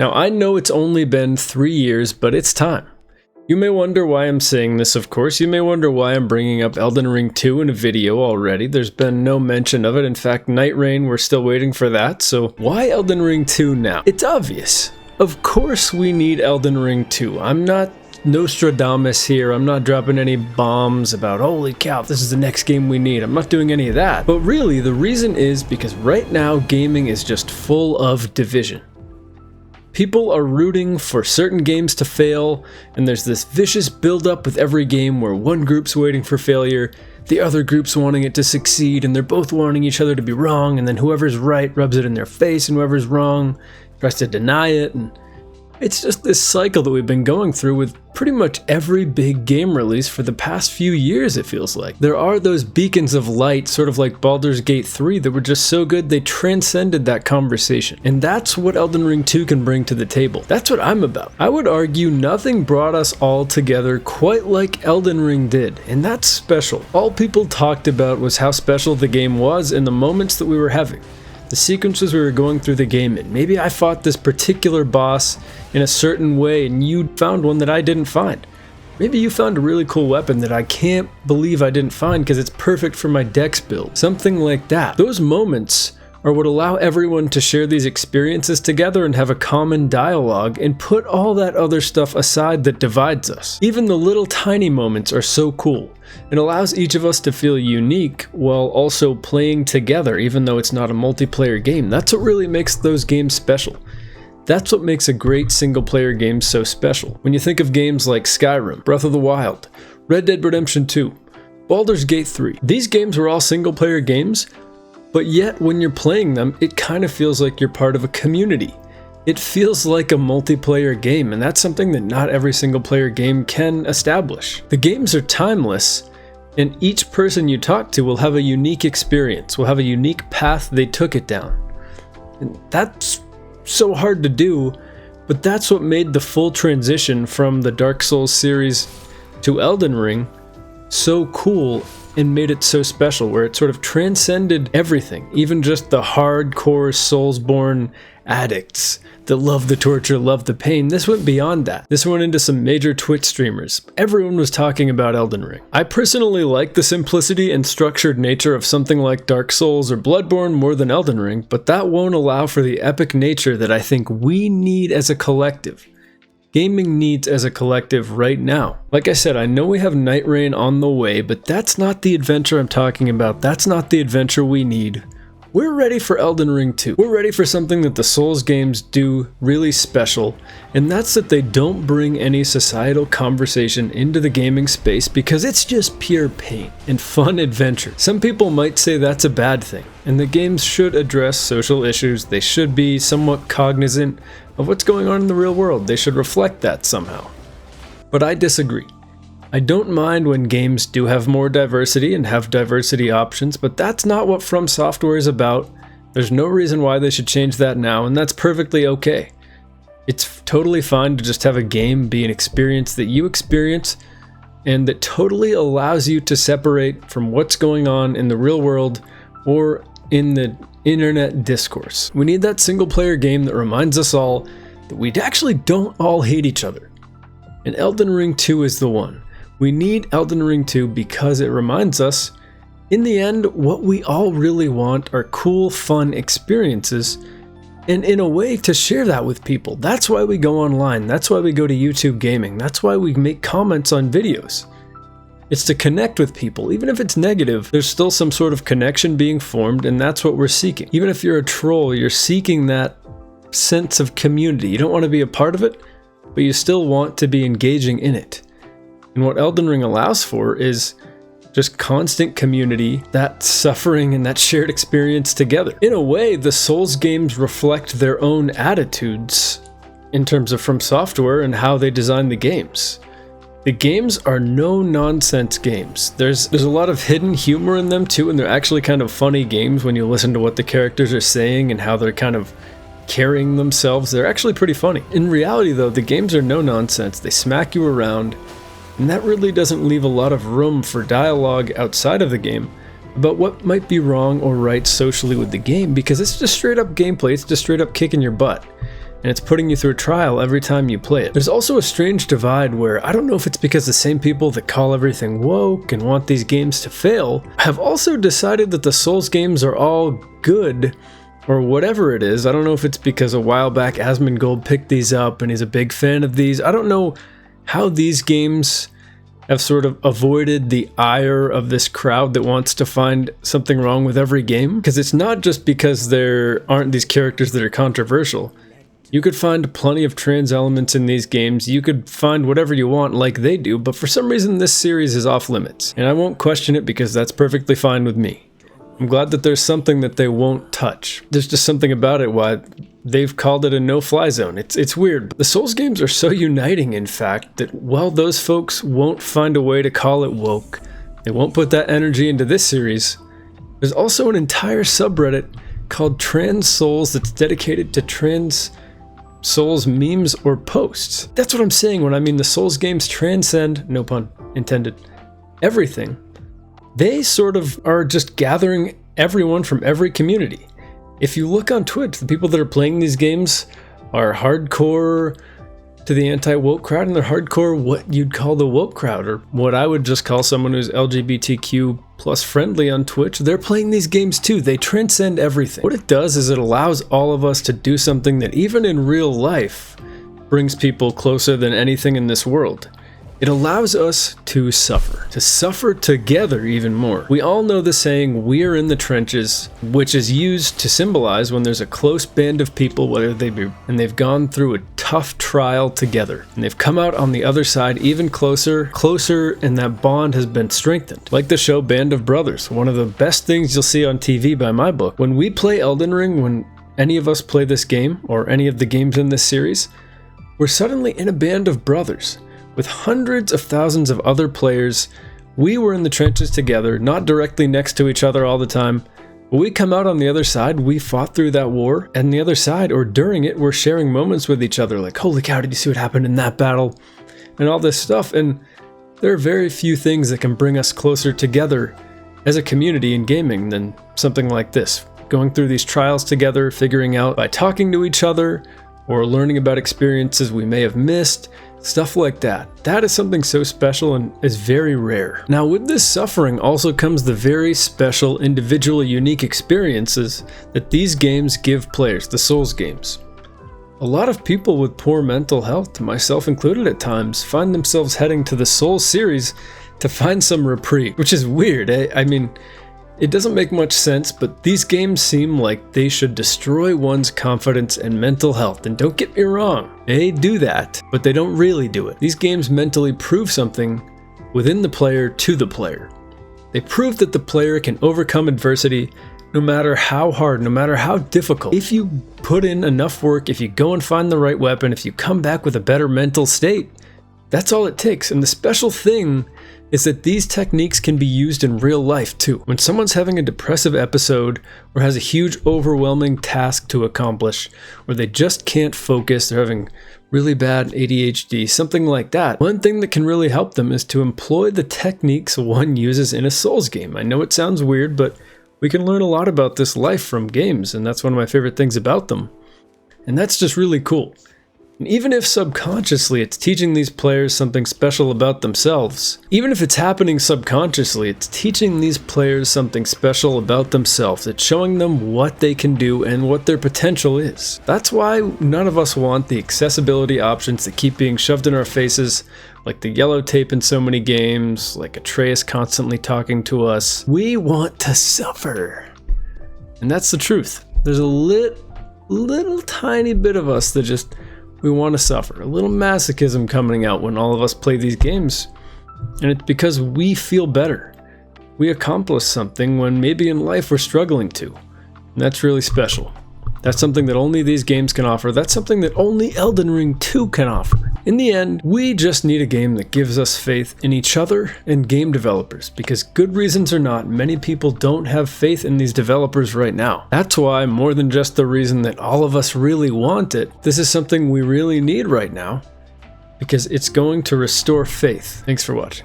Now, I know it's only been 3 years, but it's time. You may wonder why I'm saying this, of course. You may wonder why I'm bringing up Elden Ring 2 in a video already. There's been no mention of it. In fact, Nightreign, we're still waiting for that. So why Elden Ring 2 now? It's obvious. Of course we need Elden Ring 2. I'm not Nostradamus here. I'm not dropping any bombs about, holy cow, this is the next game we need. I'm not doing any of that. But really, the reason is because right now, gaming is just full of division. People are rooting for certain games to fail, and there's this vicious build-up with every game where one group's waiting for failure, the other group's wanting it to succeed, and they're both wanting each other to be wrong, and then whoever's right rubs it in their face, and whoever's wrong tries to deny it, and it's just this cycle that we've been going through with pretty much every big game release for the past few years, it feels like. There are those beacons of light, sort of like Baldur's Gate 3, that were just so good they transcended that conversation. And that's what Elden Ring 2 can bring to the table. That's what I'm about. I would argue nothing brought us all together quite like Elden Ring did, and that's special. All people talked about was how special the game was and the moments that we were having. The sequences we were going through the game in. Maybe I fought this particular boss in a certain way and you found one that I didn't find. Maybe you found a really cool weapon that I can't believe I didn't find because it's perfect for my dex build. Something like that. Those moments are what allow everyone to share these experiences together and have a common dialogue and put all that other stuff aside that divides us. Even the little tiny moments are so cool. It allows each of us to feel unique while also playing together, even though it's not a multiplayer game. That's what really makes those games special. That's what makes a great single-player game so special. When you think of games like Skyrim, Breath of the Wild, Red Dead Redemption 2, Baldur's Gate 3, these games were all single-player games, but yet when you're playing them, it kind of feels like you're part of a community. It feels like a multiplayer game, and that's something that not every single-player game can establish. The games are timeless, and each person you talk to will have a unique experience, will have a unique path they took it down. And that's so hard to do, but that's what made the full transition from the Dark Souls series to Elden Ring so cool and made it so special, where it sort of transcended everything, even just the hardcore Soulsborne addicts that love the torture, love the pain. This went beyond that. This went into some major Twitch streamers. Everyone was talking about Elden Ring. I personally like the simplicity and structured nature of something like Dark Souls or Bloodborne more than Elden Ring, but that won't allow for the epic nature that I think we need as a collective. Gaming needs as a collective right now. Like I said, I know we have Nightreign on the way, but that's not the adventure I'm talking about. That's not the adventure we need. We're ready for Elden Ring 2. We're ready for something that the Souls games do really special, and that's that they don't bring any societal conversation into the gaming space because it's just pure pain and fun adventure. Some people might say that's a bad thing, and the games should address social issues. They should be somewhat cognizant of what's going on in the real world. They should reflect that somehow. But I disagree. I don't mind when games do have more diversity and have diversity options, but that's not what FromSoftware is about. There's no reason why they should change that now, and that's perfectly okay. It's totally fine to just have a game be an experience that you experience and that totally allows you to separate from what's going on in the real world or in the internet discourse. We need that single-player game that reminds us all that we actually don't all hate each other. And Elden Ring 2 is the one. We need Elden Ring 2 because it reminds us, in the end, what we all really want are cool, fun experiences, and in a way to share that with people. That's why we go online. That's why we go to YouTube Gaming. That's why we make comments on videos. It's to connect with people. Even if it's negative, there's still some sort of connection being formed, and that's what we're seeking. Even if you're a troll, you're seeking that sense of community. You don't want to be a part of it, but you still want to be engaging in it. And what Elden Ring allows for is just constant community, that suffering and that shared experience together. In a way, the Souls games reflect their own attitudes in terms of FromSoftware and how they design the games. The games are no-nonsense games. There's a lot of hidden humor in them too, and they're actually kind of funny games when you listen to what the characters are saying and how they're kind of carrying themselves. They're actually pretty funny. In reality though, the games are no-nonsense. They smack you around. And that really doesn't leave a lot of room for dialogue outside of the game about what might be wrong or right socially with the game, because it's just straight up gameplay. It's just straight up kicking your butt. and it's putting you through a trial every time you play it. There's also a strange divide where I don't know if it's because the same people that call everything woke and want these games to fail have also decided that the Souls games are all good, or whatever it is. I don't know if it's because a while back Asmongold picked these up and he's a big fan of these. I don't know how these games have sort of avoided the ire of this crowd that wants to find something wrong with every game. Because it's not just because there aren't these characters that are controversial. You could find plenty of trans elements in these games, you could find whatever you want like they do, but for some reason this series is off limits. And I won't question it because that's perfectly fine with me. I'm glad that there's something that they won't touch. There's just something about it why they've called it a no-fly zone. It's weird. The Souls games are so uniting, in fact, that while those folks won't find a way to call it woke, they won't put that energy into this series, there's also an entire subreddit called Trans Souls that's dedicated to trans Souls memes or posts. That's what I'm saying when I mean the Souls games transcend, no pun intended, everything. They sort of are just gathering everyone from every community. If you look on Twitch, the people that are playing these games are hardcore to the anti-woke crowd, and they're hardcore what you'd call the woke crowd, or what I would just call someone who's LGBTQ plus friendly on Twitch. They're playing these games too. They transcend everything. What it does is it allows all of us to do something that even in real life brings people closer than anything in this world. It allows us to suffer together even more. We all know the saying, "We're in the trenches," which is used to symbolize when there's a close band of people, whether they be, and they've gone through a tough trial together, and they've come out on the other side even closer, and that bond has been strengthened. Like the show Band of Brothers, one of the best things you'll see on TV by my book. When we play Elden Ring, when any of us play this game, or any of the games in this series, we're suddenly in a band of brothers. With hundreds of thousands of other players, we were in the trenches together, not directly next to each other all the time. When we come out on the other side, we fought through that war, and the other side, or during it, we're sharing moments with each other, like, holy cow, did you see what happened in that battle? And all this stuff, and there are very few things that can bring us closer together as a community in gaming than something like this. Going through these trials together, figuring out by talking to each other, or learning about experiences we may have missed, stuff like that. That is something so special and is very rare. Now with this suffering also comes the very special, individual, unique experiences that these games give players, the Souls games. A lot of people with poor mental health, myself included at times, find themselves heading to the Souls series to find some reprieve, which is weird. I mean, it doesn't make much sense, but these games seem like they should destroy one's confidence and mental health. And don't get me wrong, they do that, but they don't really do it. These games mentally prove something within the player to the player. They prove that the player can overcome adversity no matter how hard, no matter how difficult. If you put in enough work, if you go and find the right weapon, if you come back with a better mental state, that's all it takes. And the special thing is that these techniques can be used in real life too. When someone's having a depressive episode or has a huge overwhelming task to accomplish, or they just can't focus, they're having really bad ADHD, something like that, one thing that can really help them is to employ the techniques one uses in a Souls game. I know it sounds weird, but we can learn a lot about this life from games, and that's one of my favorite things about them. And that's just really cool. And even if subconsciously it's teaching these players something special about themselves, even if it's happening subconsciously, it's teaching these players something special about themselves. It's showing them what they can do and what their potential is. That's why none of us want the accessibility options that keep being shoved in our faces, like the yellow tape in so many games, like Atreus constantly talking to us. We want to suffer. And that's the truth. There's a little tiny bit of us that just, we want to suffer. A little masochism coming out when all of us play these games. And it's because we feel better. We accomplish something when maybe in life we're struggling to. And that's really special. That's something that only these games can offer. That's something that only Elden Ring 2 can offer. In the end, we just need a game that gives us faith in each other and game developers, because good reasons or not, many people don't have faith in these developers right now. That's why, more than just the reason that all of us really want it, this is something we really need right now, because it's going to restore faith. Thanks for watching.